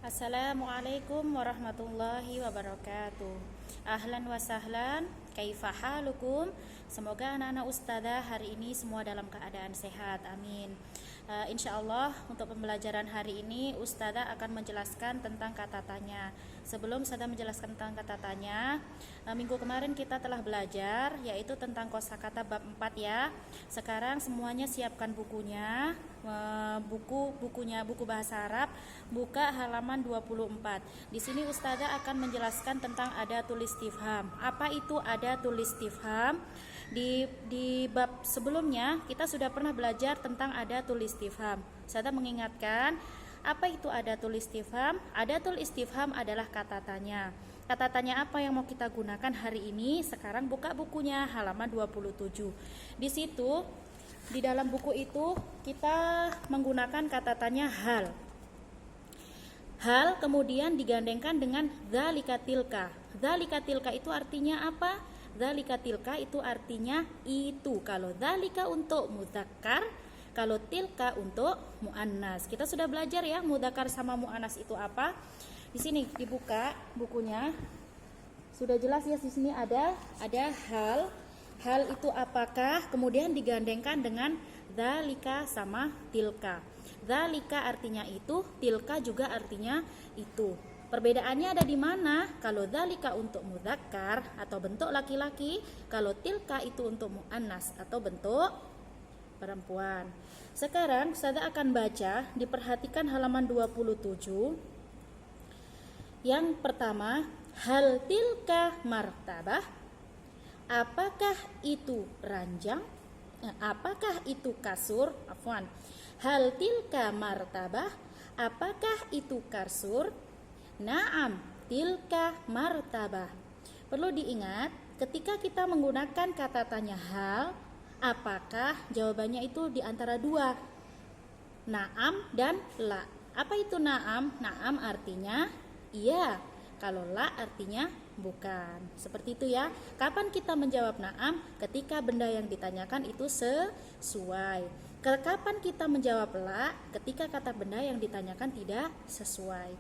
Assalamualaikum warahmatullahi wabarakatuh. Ahlan wa sahlan, kaifa halukum? Semoga anak-anak ustazah hari ini semua dalam keadaan sehat, amin. Insya Allah untuk pembelajaran hari ini ustazah akan menjelaskan tentang kata tanya. Sebelum ustazah menjelaskan tentang kata tanya, minggu kemarin kita telah belajar yaitu tentang kosakata bab 4 ya. Sekarang semuanya siapkan bukunya, buku bahasa Arab, buka halaman 24. Di sini ustazah akan menjelaskan tentang ada tulis istifham. Apa itu ada tulis istifham? Di bab sebelumnya kita sudah pernah belajar tentang ada tulis istifham. Ustazah mengingatkan, apa itu ada tulis istifham? Ada tulis istifham adalah kata tanya. Kata tanya apa yang mau kita gunakan hari ini? Sekarang buka bukunya halaman 27. Di situ di dalam buku itu kita menggunakan kata tanya hal. Hal kemudian digandengkan dengan dzalika tilka. Dzalika tilka itu artinya apa? Dzalika tilka itu artinya itu. Kalau dzalika untuk mudzakkar, kalau tilka untuk muannas. Kita sudah belajar ya mudzakkar sama muannas itu apa? Di sini dibuka bukunya. Sudah jelas ya, di sini ada hal. Hal itu apakah? Kemudian digandengkan dengan dzalika sama tilka. Dzalika artinya itu, tilka juga artinya itu. Perbedaannya ada di mana? Kalau dzalika untuk mudzakkar atau bentuk laki-laki, kalau tilka itu untuk muannas atau bentuk perempuan. Sekarang saya akan baca, diperhatikan halaman 27. Yang pertama, hal tilka martabah? Apakah itu ranjang? Apakah itu kasur? Afwan. Hal tilka martabah? Apakah itu kasur? Naam, tilka martabah. Perlu diingat, ketika kita menggunakan kata tanya hal, apakah, jawabannya itu di antara dua, naam dan la. Apa itu naam? Naam artinya iya, kalau la artinya bukan. Seperti itu ya. Kapan kita menjawab naam? Ketika benda yang ditanyakan itu sesuai. Kapan kita menjawab la? Ketika kata benda yang ditanyakan tidak sesuai.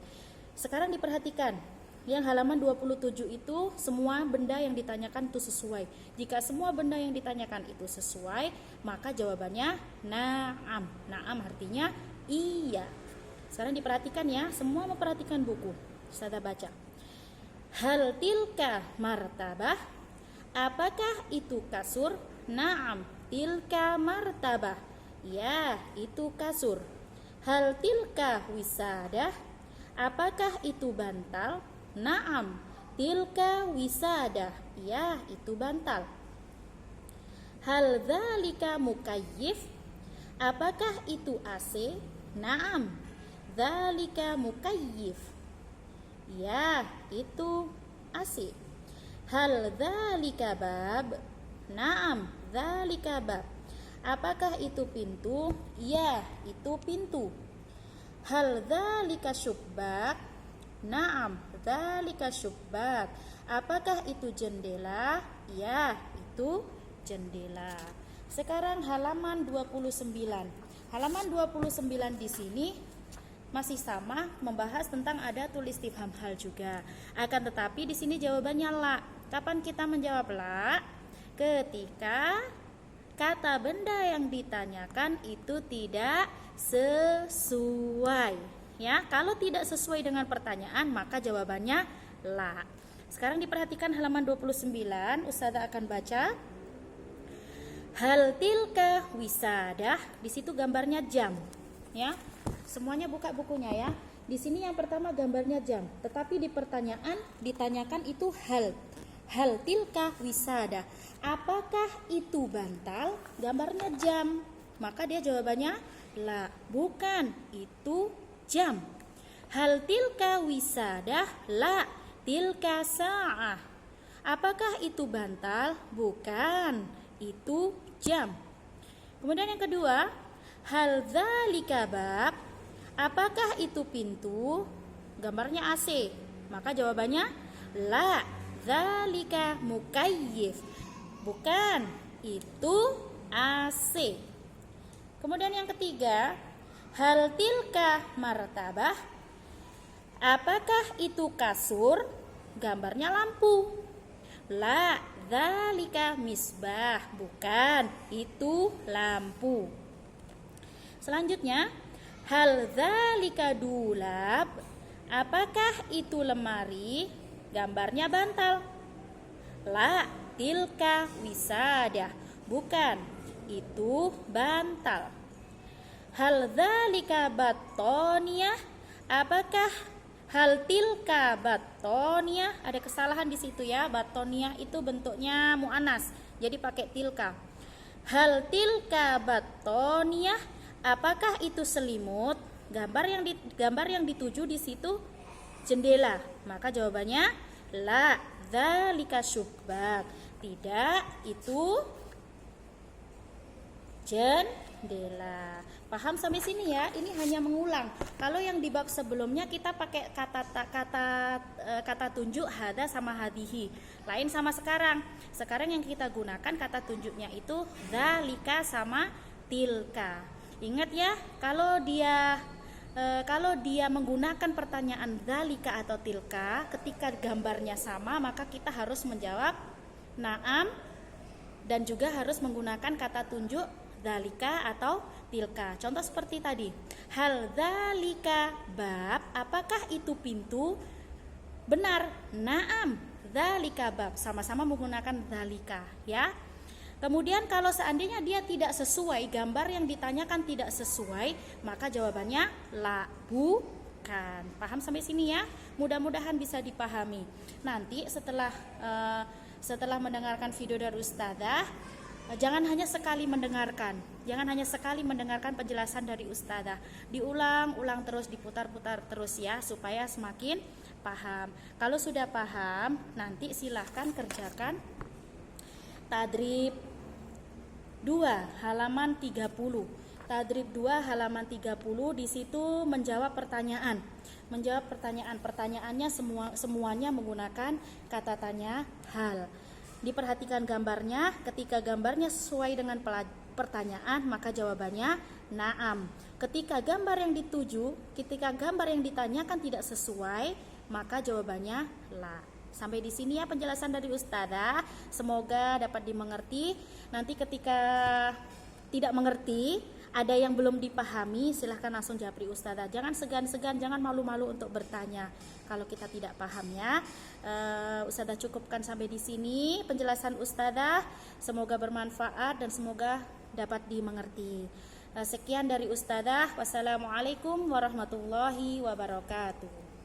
Sekarang diperhatikan, yang halaman 27 itu semua benda yang ditanyakan itu sesuai. Jika semua benda yang ditanyakan itu sesuai, maka jawabannya na'am. Na'am artinya iya. Sekarang diperhatikan ya, semua memperhatikan buku. Saya baca. Hal tilka martabah? Apakah itu kasur? Na'am, tilka martabah. Ya, itu kasur. Hal tilka wisadah? Apakah itu bantal? Naam, tilka wisadah. Ya, itu bantal. Hal dzalika mukayyif? Apakah itu AC? Naam, dzalika mukayyif. Ya, itu AC. Hal dzalika bab? Naam, dzalika bab. Apakah itu pintu? Ya, itu pintu. Hal dzalika syubbak? Naam, dzalika syubbak. Apakah itu jendela? Ya, itu jendela. Sekarang halaman 29. Halaman 29 di sini masih sama membahas tentang ada tulis istifham hal juga. Akan tetapi di sini jawabannya la. Kapan kita menjawab la? Ketika kata benda yang ditanyakan itu tidak sesuai. Ya, kalau tidak sesuai dengan pertanyaan maka jawabannya la. Sekarang diperhatikan halaman 29, ustazah akan baca. Hal tilka wisadah, di situ gambarnya jam. Ya. Semuanya buka bukunya ya. Di sini yang pertama gambarnya jam, tetapi di pertanyaan ditanyakan itu hal. Hal tilka wisadah. Apakah itu bantal? Gambarnya jam. Maka dia jawabannya la, bukan, itu jam. Hal tilka wisadah? La, tilka sa'ah. Apakah itu bantal? Bukan, itu jam. Kemudian yang kedua, hal dzalika bab? Apakah itu pintu? Gambarnya AC. Maka jawabannya la, dzalika mukayyif. Bukan, itu AC. Kemudian yang ketiga, hal tilka martabah? Apakah itu kasur? Gambarnya lampu. La, dzalika misbah. Bukan, itu lampu. Selanjutnya, hal dzalika dulab? Apakah itu lemari? Gambarnya bantal. La, tilka wisadah. Bukan, itu bantal. Hal dzalika battoniyah? Apakah hal tilka battoniyah? Ada kesalahan di situ ya. Battoniyah itu bentuknya muannas, jadi pakai tilka. Hal tilka battoniyah? Apakah itu selimut? Gambar yang dituju di situ jendela. Maka jawabannya la, dzalika syubbak. Tidak, itu jendela. Paham sampai sini ya? Ini hanya mengulang. Kalau yang di bab sebelumnya kita pakai kata tunjuk hada sama hadihi. Lain sama sekarang. Sekarang yang kita gunakan kata tunjuknya itu dzalika sama tilka. Ingat ya, kalau dia menggunakan pertanyaan dzalika atau tilka, ketika gambarnya sama maka kita harus menjawab na'am dan juga harus menggunakan kata tunjuk dzalika atau tilka. Contoh seperti tadi, hal dzalika bab? Apakah itu pintu? Benar, na'am, dzalika bab. Sama-sama menggunakan dzalika ya. Kemudian kalau seandainya dia tidak sesuai, gambar yang ditanyakan tidak sesuai, maka jawabannya la, bukan. Paham sampai sini ya? Mudah-mudahan bisa dipahami. Nanti setelah mendengarkan video dari ustadzah, jangan hanya sekali mendengarkan penjelasan dari ustadzah. Diulang-ulang terus, diputar-putar terus ya, supaya semakin paham. Kalau sudah paham, nanti silahkan kerjakan tadrib 2 halaman 30. Tadrib 2 halaman 30, di situ menjawab pertanyaan. Pertanyaannya semuanya menggunakan kata tanya hal. Diperhatikan gambarnya, ketika gambarnya sesuai dengan pertanyaan maka jawabannya na'am. Ketika gambar yang ditanyakan tidak sesuai, maka jawabannya la. Sampai di sini ya penjelasan dari ustadzah. Semoga dapat dimengerti. Nanti ketika tidak mengerti, ada yang belum dipahami, silahkan langsung japri ustadzah. Jangan segan-segan, jangan malu-malu untuk bertanya kalau kita tidak paham ya. Ustadzah cukupkan sampai di sini penjelasan ustadzah. Semoga bermanfaat dan semoga dapat dimengerti. Sekian dari ustadzah. Wassalamualaikum warahmatullahi wabarakatuh.